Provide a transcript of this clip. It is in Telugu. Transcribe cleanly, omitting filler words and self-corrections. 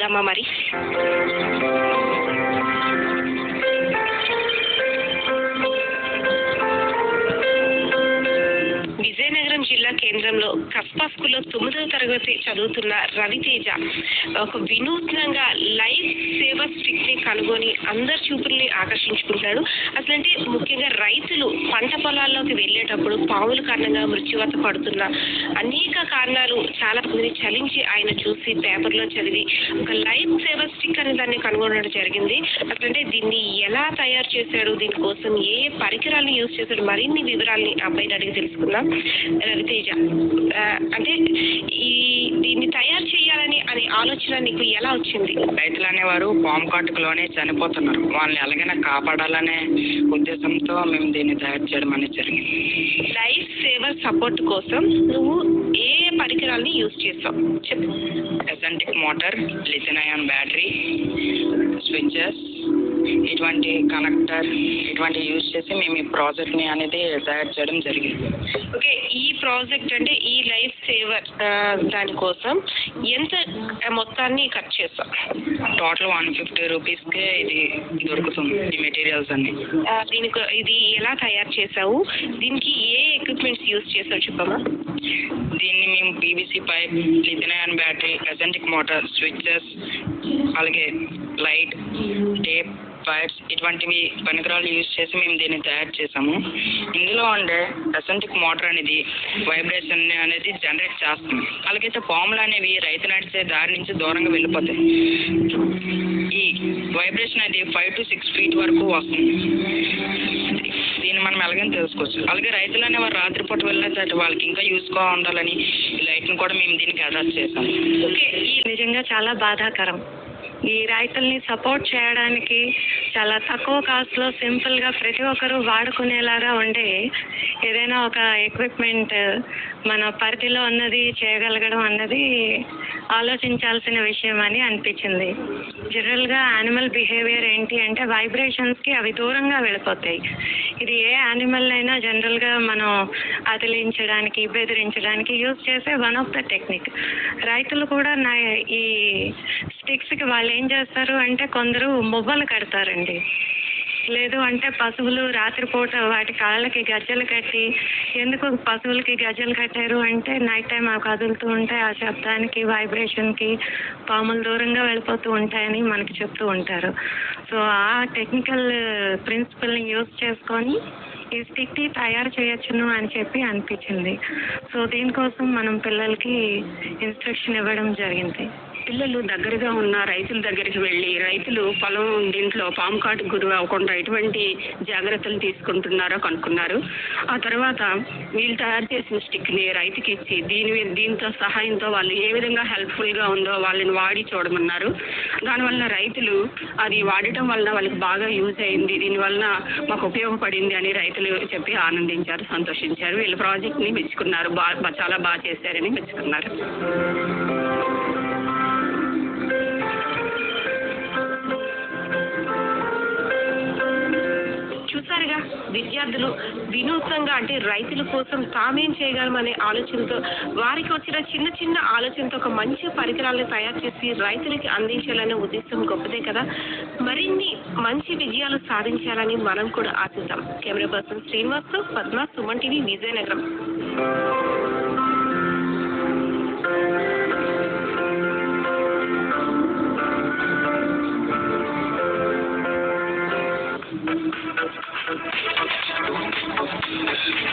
చూద్దామా మరి? విజయనగరం జిల్లా కేంద్రంలో కస్బా స్కూల్లో 9వ తరగతి చదువుతున్న రవితేజ ఒక వినూత్నంగా లైఫ్ సేవర్ స్టిక్ ని కనుగొని అందరి చూపుల్ని ఆకర్షించుకుంటాడు. అసలంటే ముఖ్యంగా రైతులు పంట పొలాల్లోకి వెళ్ళేటప్పుడు పాముల కారణంగా మృత్యువాత పడుతున్న అనేక కారణాలు చాలా మందిని చలించి ఆయన చూసి పేపర్లో చదివి ఒక లైఫ్ సేవర్ స్టిక్ అనే దాన్ని కనుగొనడం జరిగింది. అసలంటే దీన్ని ఎలా తయారు చేశాడు, దీనికోసం ఏ పరికరాలను యూజ్ చేశాడు, మరిన్ని వివరాలని అబ్బాయిని అడిగి తెలుసుకుందాం. రవితేజ, అంటే దీన్ని తయారు చేయాలని అనే ఆలోచన నీకు ఎలా వచ్చింది? రైతులు అనేవారు పాము కాటుకలోనే చనిపోతున్నారు, వాళ్ళని ఎలాగైనా కాపాడాలనే ఉద్దేశంతో మేము దీన్ని తయారు చేయడం అనేది జరిగింది. లైఫ్ సేవర్ సపోర్ట్ కోసం నువ్వు ఏ పరికరాలని యూజ్ చేసావు చెప్పు. Eccentric motor, lithium ion battery, switches, ఇటువంటి కనెక్టర్, ఇటువంటి యూజ్ చేసి మేము ఈ ప్రాజెక్ట్ని అనేది తయారు చేయడం జరిగింది. ఓకే, ఈ ప్రాజెక్ట్ అంటే ఈ లైఫ్ సేవర్ దానికోసం ఎంత మొత్తాన్ని ఖర్చు చేస్తాం? టోటల్ 150 రూపీస్కే ఇది దొరుకుతుంది, ఈ మెటీరియల్స్ అన్ని. దీనికి ఇది ఎలా తయారు చేసావు, దీనికి ఏ ఎక్విప్మెంట్స్ యూజ్ చేసావు చెప్పమ్మా? దీన్ని మేము PVC pipe, lithium ion battery, eccentric motor, switches, అలాగే లైట్, టేప్, వైర్స్, ఇటువంటివి పరికరాలు యూజ్ చేసి మేము దీన్ని తయారు చేసాము. ఇందులో ఉండే ఎసెంటిక్ మోటార్ అనేది వైబ్రేషన్ అనేది జనరేట్ చేస్తుంది. అలాగైతే పాములు అనేవి రైతు నడిచే దారి నుంచి దూరంగా వెళ్ళిపోతాయి. ఈ వైబ్రేషన్ అనేది 5 to 6 feet వరకు వస్తుంది. దీన్ని మనం ఎలాగైనా తెలుసుకోవచ్చు. అలాగే రైతులు అనేవారు రాత్రిపూట వెళ్ళేసరికి వాళ్ళకి ఇంకా యూస్గా ఉండాలని ఈ లైట్ని కూడా మేము దీనికి అటాచ్ చేసాము. ఓకే, ఈ నిజంగా చాలా బాధాకరం. ఈ రైతుల్ని సపోర్ట్ చేయడానికి చాలా తక్కువ కాస్ట్లో సింపుల్గా ప్రతి ఒక్కరూ వాడుకునేలాగా ఉండే ఏదైనా ఒక ఎక్విప్మెంట్ మన పరిధిలో అన్నది చేయగలగడం అన్నది ఆలోచించాల్సిన విషయం అని అనిపించింది. జనరల్గా యానిమల్ బిహేవియర్ ఏంటి అంటే వైబ్రేషన్స్కి అవి దూరంగా వెళ్ళిపోతాయి. ఇది ఏ యానిమల్ అయినా జనరల్గా మనం అదిలించడానికి, బెదిరించడానికి యూజ్ చేసే వన్ ఆఫ్ ద టెక్నిక్. రైతులు కూడా ఈ స్టిక్స్కి వాళ్ళు ఏం చేస్తారు అంటే కొందరు మువ్వలు కడతారండి, లేదు అంటే పశువులు రాత్రిపూట వాటి కాళ్ళకి గజ్జలు కట్టి, ఎందుకు పశువులకి గజ్జలు కట్టారు అంటే నైట్ టైం అవి కదులుతూ ఉంటాయి, ఆ శబ్దానికి వైబ్రేషన్కి పాములు దూరంగా వెళ్ళిపోతూ ఉంటాయని మనకి చెప్తూ ఉంటారు. సో ఆ టెక్నికల్ ప్రిన్సిపల్ని యూజ్ చేసుకొని ఈ స్టిక్ని తయారు చేయొచ్చును అని చెప్పి అనిపించింది. సో దీనికోసం మనం పిల్లలకి ఇన్స్ట్రక్షన్ ఇవ్వడం జరిగింది. పిల్లలు దగ్గరగా ఉన్న రైతుల దగ్గరికి వెళ్ళి రైతులు పొలం దీంట్లో పాము కాటుకు గురి అవ్వకుండా ఎటువంటి జాగ్రత్తలు తీసుకుంటున్నారో కనుక్కున్నారు. ఆ తర్వాత వీళ్ళు తయారు చేసిన స్టిక్ని రైతుకి ఇచ్చి దీంతో సహాయంతో వాళ్ళు ఏ విధంగా హెల్ప్ఫుల్గా ఉందో వాళ్ళని వాడి చూడమన్నారు. దానివల్ల రైతులు అది వాడటం వలన వాళ్ళకి బాగా యూజ్ అయింది, దీనివలన మాకు ఉపయోగపడింది అని రైతులు చెప్పి ఆనందించారు, సంతోషించారు. వీళ్ళ ప్రాజెక్ట్ని మెచ్చుకున్నారు, చాలా బాగా చేశారని మెచ్చుకున్నారు. చూసారుగా, విద్యార్థులు వినూత్నంగా అంటే రైతుల కోసం తామేం చేయగలమనే ఆలోచనతో, వారికి వచ్చిన చిన్న చిన్న ఆలోచనతో ఒక మంచి పరికరాలను తయారు చేసి రైతులకి అందించాలనే ఉద్దేశం గొప్పదే కదా. మరిన్ని మంచి విజయాలు సాధించాలని మనం కూడా ఆశిద్దాం. కెమెరా పర్సన్ శ్రీనివాస్తో Padma, Suman TV, Vizianagaram. Thank you.